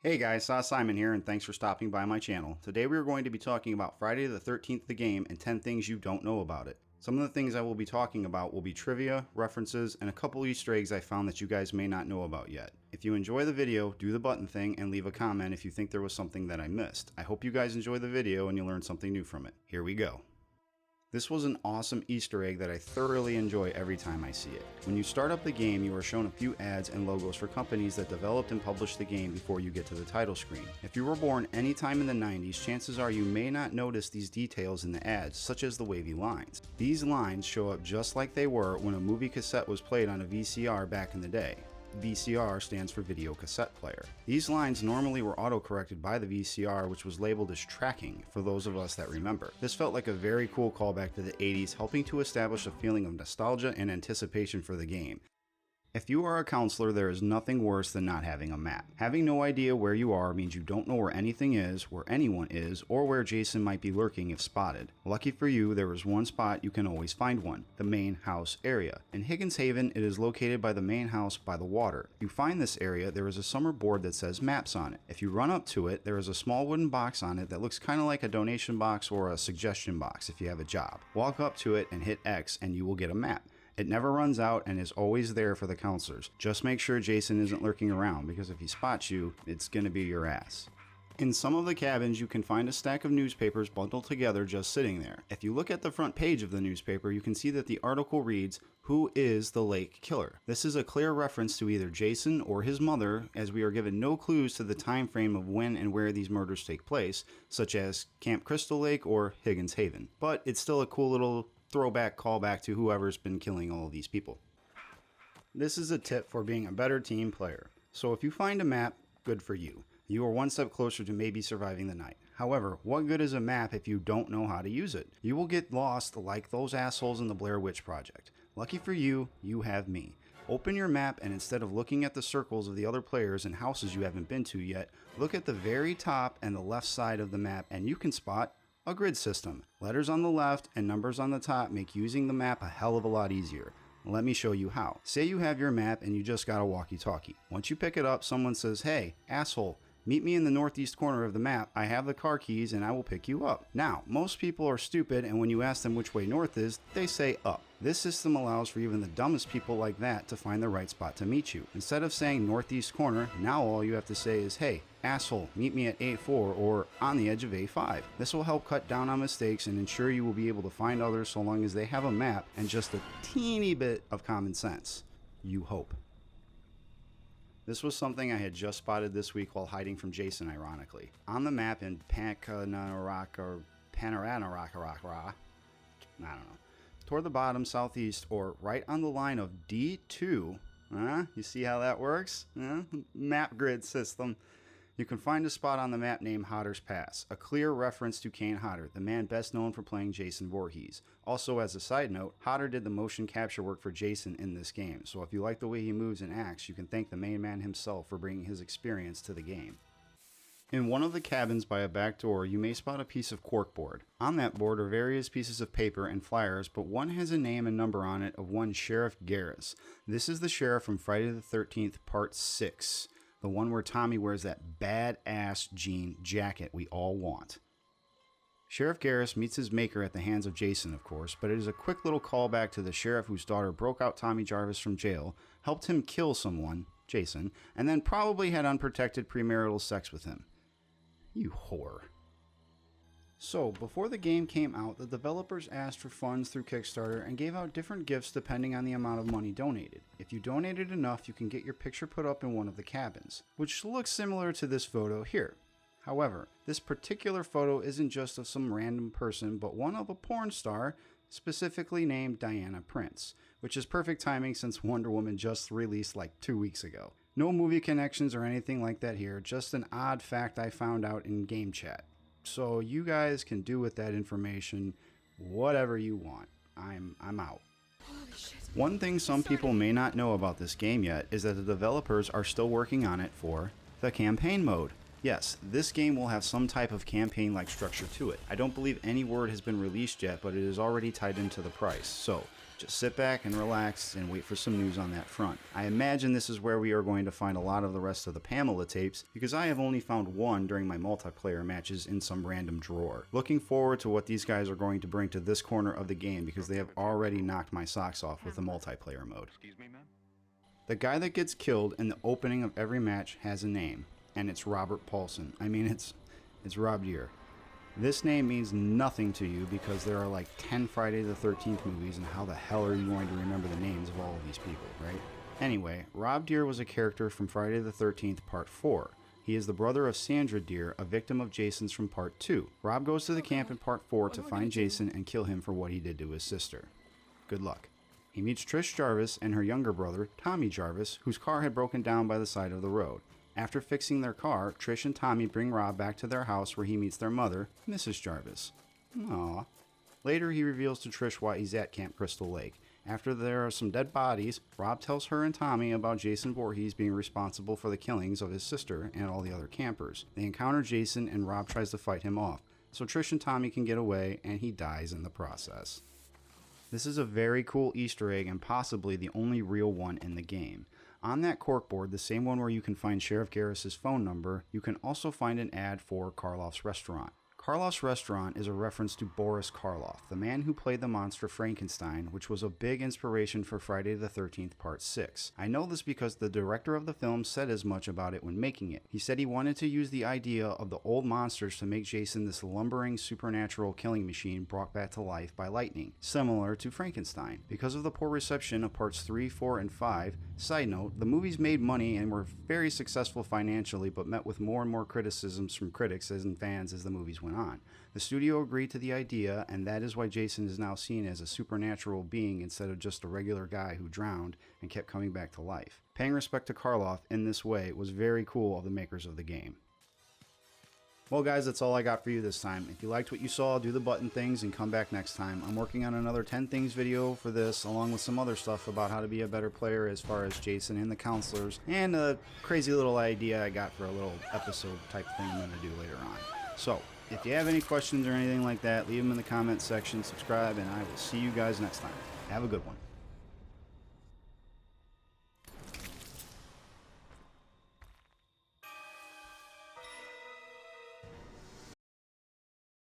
Hey guys, Simon here, and thanks for stopping by my channel. Today we are going to be talking about Friday the 13th the game and 10 things you don't know about it. Some of the things I will be talking about will be trivia, references, and a couple Easter eggs I found that you guys may not know about yet. If you enjoy the video, do the button thing and leave a comment if you think there was something that I missed. I hope you guys enjoy the video and you learn something new from it. Here we go. This was an awesome Easter egg that I thoroughly enjoy every time I see it. When you start up the game, you are shown a few ads and logos for companies that developed and published the game before you get to the title screen. If you were born anytime in the 90s, chances are you may not notice these details in the ads, such as the wavy lines. These lines show up just like they were when a movie cassette was played on a VCR back in the day. VCR stands for video cassette player. These lines normally were auto-corrected by the VCR, which was labeled as tracking for those of us that remember. This felt like a very cool callback to the 80s, helping to establish a feeling of nostalgia and anticipation for the game. If you are a counselor, there is nothing worse than not having a map. Having no idea where you are means you don't know where anything is, where anyone is, or where Jason might be lurking if spotted. Lucky for you, there is one spot you can always find one, the main house area. In Higgins Haven, it is located by the main house by the water. If you find this area, there is a summer board that says maps on it. If you run up to it, there is a small wooden box on it that looks kind of like a donation box or a suggestion box if you have a job. Walk up to it and hit X and you will get a map. It never runs out and is always there for the counselors. Just make sure Jason isn't lurking around, because if he spots you, it's gonna be your ass. In some of the cabins, you can find a stack of newspapers bundled together just sitting there. If you look at the front page of the newspaper, you can see that the article reads, "Who is the Lake Killer?" This is a clear reference to either Jason or his mother, as we are given no clues to the time frame of when and where these murders take place, such as Camp Crystal Lake or Higgins Haven. But it's still a cool little throwback callback to whoever's been killing all of these people. This is a tip for being a better team player. So if you find a map, good for you. You are one step closer to maybe surviving the night. However, what good is a map if you don't know how to use it? You will get lost like those assholes in the Blair Witch Project. Lucky for you, you have me. Open your map and instead of looking at the circles of the other players and houses you haven't been to yet, look at the very top and the left side of the map and you can spot a grid system. Letters on the left and numbers on the top make using the map a hell of a lot easier. Let me show you how. Say you have your map and you just got a walkie-talkie. Once you pick it up, someone says, "Hey, asshole, meet me in the northeast corner of the map. I have the car keys and I will pick you up." Now, most people are stupid, and when you ask them which way north is, they say up. This system allows for even the dumbest people like that to find the right spot to meet you. Instead of saying northeast corner, now all you have to say is, "Hey, asshole, meet me at A4 or on the edge of A5. This will help cut down on mistakes and ensure you will be able to find others so long as they have a map and just a teeny bit of common sense. You hope. This was something I had just spotted this week while hiding from Jason, ironically. On the map in Panorama, I don't know, toward the bottom southeast or right on the line of D2, you see how that works? Map grid system. You can find a spot on the map named Hodder's Pass, a clear reference to Kane Hodder, the man best known for playing Jason Voorhees. Also, as a side note, Hodder did the motion capture work for Jason in this game, so if you like the way he moves and acts, you can thank the main man himself for bringing his experience to the game. In one of the cabins by a back door, you may spot a piece of corkboard. On that board are various pieces of paper and flyers, but one has a name and number on it of one Sheriff Gere. This is the sheriff from Friday the 13th Part 6. The one where Tommy wears that badass jean jacket we all want. Sheriff Gere meets his maker at the hands of Jason, of course, but it is a quick little callback to the sheriff whose daughter broke out Tommy Jarvis from jail, helped him kill someone, Jason, and then probably had unprotected premarital sex with him. You whore. So, before the game came out, the developers asked for funds through Kickstarter and gave out different gifts depending on the amount of money donated. If you donated enough, you can get your picture put up in one of the cabins, which looks similar to this photo here. However, this particular photo isn't just of some random person, but one of a porn star, specifically named Diana Prince, which is perfect timing since Wonder Woman just released like 2 weeks ago. No movie connections or anything like that here, just an odd fact I found out in game chat. So you guys can do with that information whatever you want. I'm out. One thing some people may not know about this game yet is that the developers are still working on it for the campaign mode. Yes, this game will have some type of campaign-like structure to it. I don't believe any word has been released yet, but it is already tied into the price. So, Just sit back and relax and wait for some news on that front. I imagine this is where we are going to find a lot of the rest of the Pamela tapes, because I have only found one during my multiplayer matches in some random drawer. Looking forward to what these guys are going to bring to this corner of the game, because they have already knocked my socks off with the multiplayer mode. Excuse me, ma'am? The guy that gets killed in the opening of every match has a name, and it's Robert Paulson. I mean, it's Rob Gere. This name means nothing to you because there are like 10 Friday the 13th movies, and how the hell are you going to remember the names of all of these people, right? Anyway, Rob Gere was a character from Friday the 13th Part 4. He is the brother of Sandra Gere, a victim of Jason's from Part 2. Rob goes to the camp in Part 4 to find Jason and kill him for what he did to his sister. Good luck. He meets Trish Jarvis and her younger brother, Tommy Jarvis, whose car had broken down by the side of the road. After fixing their car, Trish and Tommy bring Rob back to their house where he meets their mother, Mrs. Jarvis. Aww. Later, he reveals to Trish why he's at Camp Crystal Lake. After there are some dead bodies, Rob tells her and Tommy about Jason Voorhees being responsible for the killings of his sister and all the other campers. They encounter Jason and Rob tries to fight him off, so Trish and Tommy can get away, and he dies in the process. This is a very cool Easter egg and possibly the only real one in the game. On that corkboard, the same one where you can find Sheriff Garris's phone number, you can also find an ad for Karloff's restaurant. Karloff's restaurant is a reference to Boris Karloff, the man who played the monster Frankenstein, which was a big inspiration for Friday the 13th Part 6. I know this because the director of the film said as much about it when making it. He said he wanted to use the idea of the old monsters to make Jason this lumbering supernatural killing machine brought back to life by lightning, similar to Frankenstein. Because of the poor reception of Parts 3, 4, and 5, side note, the movies made money and were very successful financially, but met with more and more criticisms from critics and fans as the movies went on. The studio agreed to the idea, and that is why Jason is now seen as a supernatural being instead of just a regular guy who drowned and kept coming back to life. Paying respect to Karloff in this way was very cool of the makers of the game. Well guys, that's all I got for you this time. If you liked what you saw, do the button things and come back next time. I'm working on another 10 things video for this, along with some other stuff about how to be a better player as far as Jason and the counselors, and a crazy little idea I got for a little episode type thing I'm going to do later on. So, if you have any questions or anything like that, leave them in the comments section, subscribe, and I will see you guys next time. Have a good one.